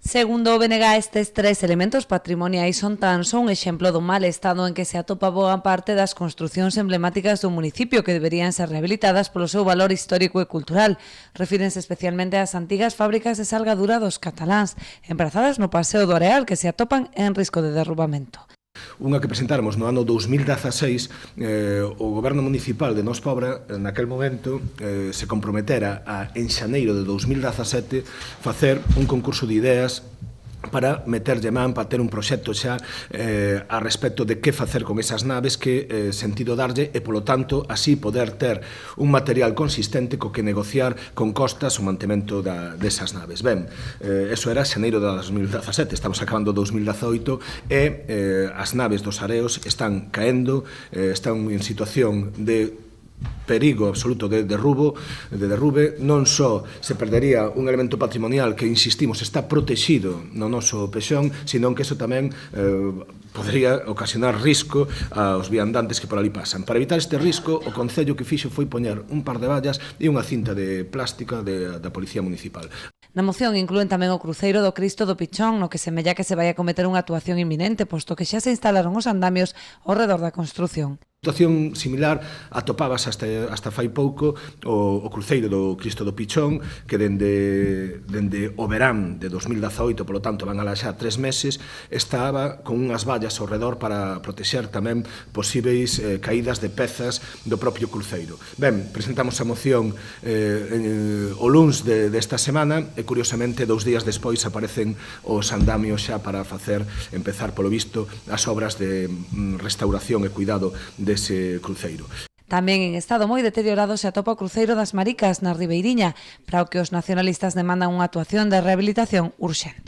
Segundo o BNG, estes tres elementos patrimoniais son tan só un exemplo do mal estado en que se atopa boa parte das construcións emblemáticas do municipio que deberían ser rehabilitadas polo seu valor histórico e cultural. Refírense especialmente ás antigas fábricas de salgadura dos cataláns, emprazadas no Paseo do Areal, que se atopan en risco de derrubamento. Unha que presentáramos no ano 2016, o goberno municipal de Nos Pobra, naquel momento, se comprometera a, en xaneiro de 2017, facer un concurso de ideas para meterlle man, para ter un proxecto xa a respecto de que facer con esas naves, que sentido darlle e, polo tanto, así poder ter un material consistente co que negociar con costas o mantemento desas naves. Ben, eso era xaneiro de 2017, estamos acabando 2018 e as naves dos areos están caendo, están en situación de perigo absoluto de derrube, non só se perdería un elemento patrimonial que, insistimos, está protegido no noso pexón, sino que eso tamén podría ocasionar risco aos viandantes que por ali pasan. Para evitar este risco, o Concello que fixo foi poñer un par de vallas e unha cinta de plástica da Policía Municipal. Na moción inclúen tamén o cruceiro do Cristo do Pichón, no que semella que se vai a cometer unha actuación inminente, posto que xa se instalaron os andamios ao redor da construción. Situación similar atopabas hasta fai pouco o cruceiro do Cristo do Pichón, que dende o verán de 2018, polo tanto van alá xa 3 meses, estaba con unhas vallas ao redor para protexer tamén posíveis caídas de pezas do propio cruceiro. Ben, presentamos a moción o luns desta semana e, curiosamente, 2 días despois aparecen os andamios xa para empezar, polo visto, as obras de restauración e cuidado dese cruceiro. Tamén en estado moi deteriorado se atopa o cruceiro das Maricas na Ribeiriña, para o que os nacionalistas demandan unha actuación de rehabilitación urxente.